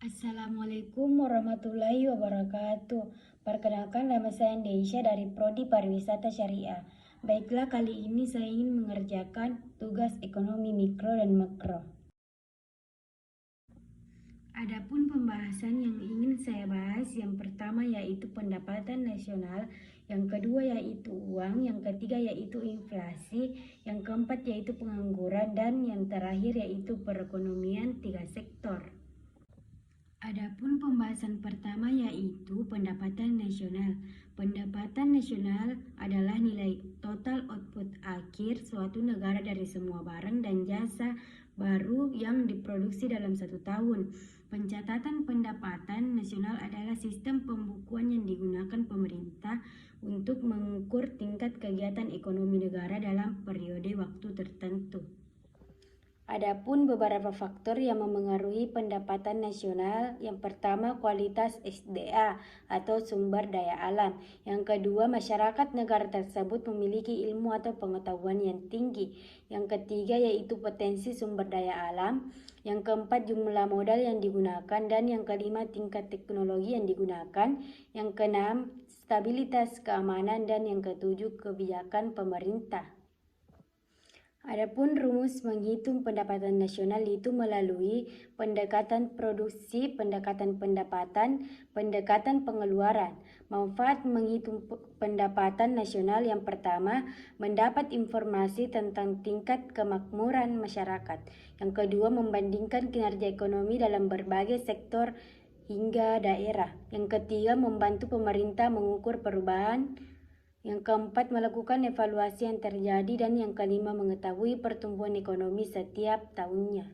Assalamualaikum warahmatullahi wabarakatuh. Perkenalkan, nama saya Deisha dari Prodi Pariwisata Syariah. Baiklah, kali ini saya ingin mengerjakan tugas ekonomi mikro dan makro. Adapun pembahasan yang ingin saya bahas, yang pertama yaitu pendapatan nasional, yang kedua yaitu uang, yang ketiga yaitu inflasi, yang keempat yaitu pengangguran, dan yang terakhir yaitu perekonomian tiga sektor. Adapun pembahasan pertama yaitu pendapatan nasional. Pendapatan nasional adalah nilai total output akhir suatu negara dari semua barang dan jasa baru yang diproduksi dalam satu tahun. Pencatatan pendapatan nasional adalah sistem pembukuan yang digunakan pemerintah untuk mengukur tingkat kegiatan ekonomi negara dalam periode waktu tertentu. Adapun beberapa faktor yang memengaruhi pendapatan nasional, yang pertama kualitas SDA atau sumber daya alam, yang kedua masyarakat negara tersebut memiliki ilmu atau pengetahuan yang tinggi, yang ketiga yaitu potensi sumber daya alam, yang keempat jumlah modal yang digunakan, dan yang kelima tingkat teknologi yang digunakan, yang keenam stabilitas keamanan, dan yang ketujuh kebijakan pemerintah. Adapun rumus menghitung pendapatan nasional itu melalui pendekatan produksi, pendekatan pendapatan, pendekatan pengeluaran. Manfaat menghitung pendapatan nasional yang pertama, mendapat informasi tentang tingkat kemakmuran masyarakat. Yang kedua, membandingkan kinerja ekonomi dalam berbagai sektor hingga daerah. Yang ketiga, membantu pemerintah mengukur perubahan. Yang keempat, melakukan evaluasi yang terjadi, dan yang kelima, mengetahui pertumbuhan ekonomi setiap tahunnya.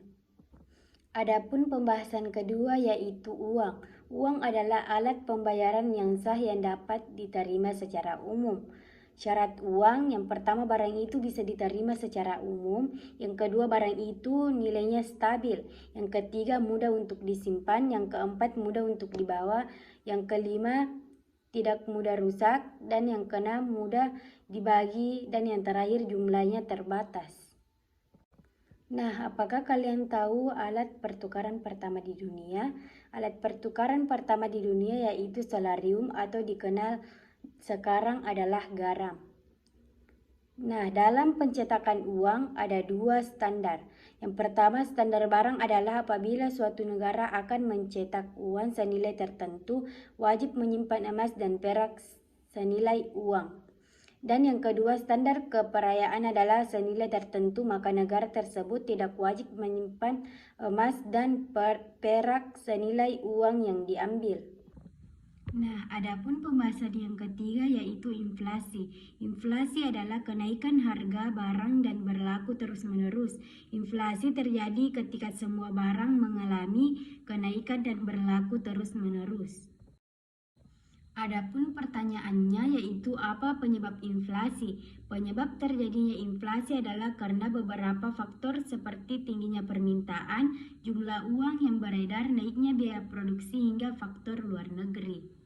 Adapun pembahasan kedua yaitu uang. Uang adalah alat pembayaran yang sah yang dapat diterima secara umum. Syarat uang, yang pertama barang itu bisa diterima secara umum, yang kedua barang itu nilainya stabil, yang ketiga mudah untuk disimpan, yang keempat mudah untuk dibawa, yang kelima tidak mudah rusak, dan yang keenam mudah dibagi, dan yang terakhir jumlahnya terbatas. Nah, apakah kalian tahu alat pertukaran pertama di dunia? Alat pertukaran pertama di dunia yaitu solarium atau dikenal sekarang adalah garam. Nah, dalam pencetakan uang ada dua standar. Yang pertama, standar barang adalah apabila suatu negara akan mencetak uang senilai tertentu, wajib menyimpan emas dan perak senilai uang. Dan yang kedua, standar keperayaan adalah senilai tertentu, maka negara tersebut tidak wajib menyimpan emas dan perak senilai uang yang diambil. Nah, adapun pembahasan yang ketiga yaitu inflasi. Inflasi adalah kenaikan harga barang dan berlaku terus-menerus. Inflasi terjadi ketika semua barang mengalami kenaikan dan berlaku terus-menerus. Adapun pertanyaannya yaitu apa penyebab inflasi? Penyebab terjadinya inflasi adalah karena beberapa faktor seperti tingginya permintaan, jumlah uang yang beredar, naiknya biaya produksi, hingga faktor luar negeri.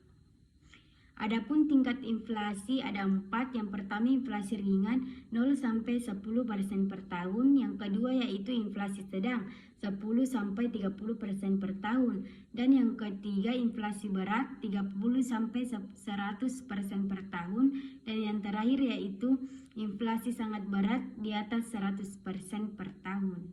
Adapun tingkat inflasi ada 4. Yang pertama inflasi ringan 0-10% per tahun. Yang kedua yaitu inflasi sedang 10-30% per tahun. Dan yang ketiga inflasi berat 30-100% per tahun. Dan yang terakhir yaitu inflasi sangat berat di atas 100% per tahun.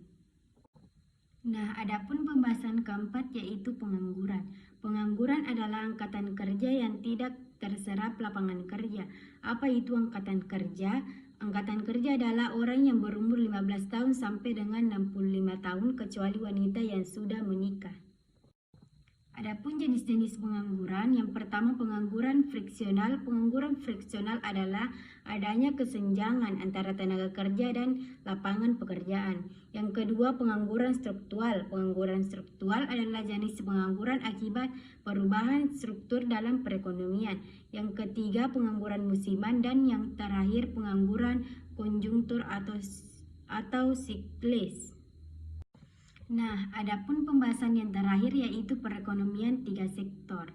Nah, adapun pembahasan keempat yaitu pengangguran. Pengangguran adalah angkatan kerja yang tidak terserap lapangan kerja. Apa itu angkatan kerja? Angkatan kerja adalah orang yang berumur 15 tahun sampai dengan 65 tahun kecuali wanita yang sudah menikah. Adapun jenis-jenis pengangguran, yang pertama pengangguran friksional. Pengangguran friksional adalah adanya kesenjangan antara tenaga kerja dan lapangan pekerjaan. Yang kedua pengangguran struktural. Pengangguran struktural adalah jenis pengangguran akibat perubahan struktur dalam perekonomian. Yang ketiga pengangguran musiman, dan yang terakhir pengangguran konjungtur atau siklis. Nah, adapun pembahasan yang terakhir yaitu perekonomian tiga sektor.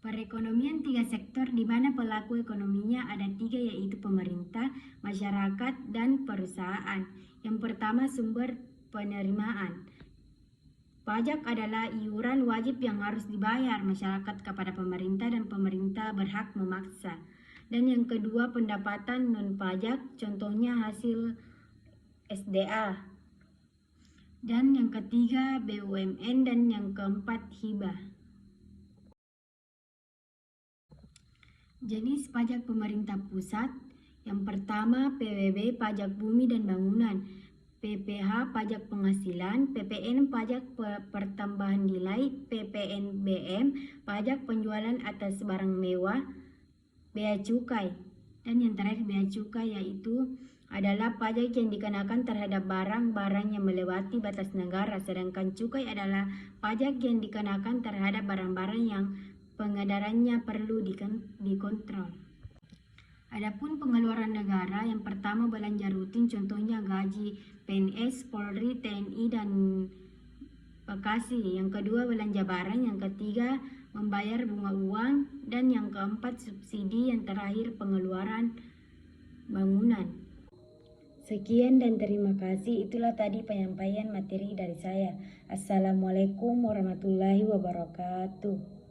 Perekonomian tiga sektor di mana pelaku ekonominya ada 3 yaitu pemerintah, masyarakat, dan perusahaan. Yang pertama sumber penerimaan. Pajak adalah iuran wajib yang harus dibayar masyarakat kepada pemerintah dan pemerintah berhak memaksa. Dan yang kedua, pendapatan non-pajak, contohnya hasil SDA. Dan yang ketiga, BUMN, dan yang keempat, hibah. Jenis pajak pemerintah pusat, yang pertama PBB, pajak bumi dan bangunan, PPH, pajak penghasilan, PPN, pajak pertambahan nilai, PPNBM, pajak penjualan atas barang mewah, bea cukai. Dan yang terakhir, bea cukai, yaitu adalah pajak yang dikenakan terhadap barang-barang yang melewati batas negara, sedangkan cukai adalah pajak yang dikenakan terhadap barang-barang yang pengedarannya perlu dikontrol. Adapun pengeluaran negara, yang pertama belanja rutin, contohnya gaji PNS, Polri, TNI, dan Bekasi. Yang kedua belanja barang, yang ketiga membayar bunga uang, dan yang keempat subsidi, yang terakhir pengeluaran bangunan. Sekian dan terima kasih. Itulah tadi penyampaian materi dari saya. Assalamualaikum warahmatullahi wabarakatuh.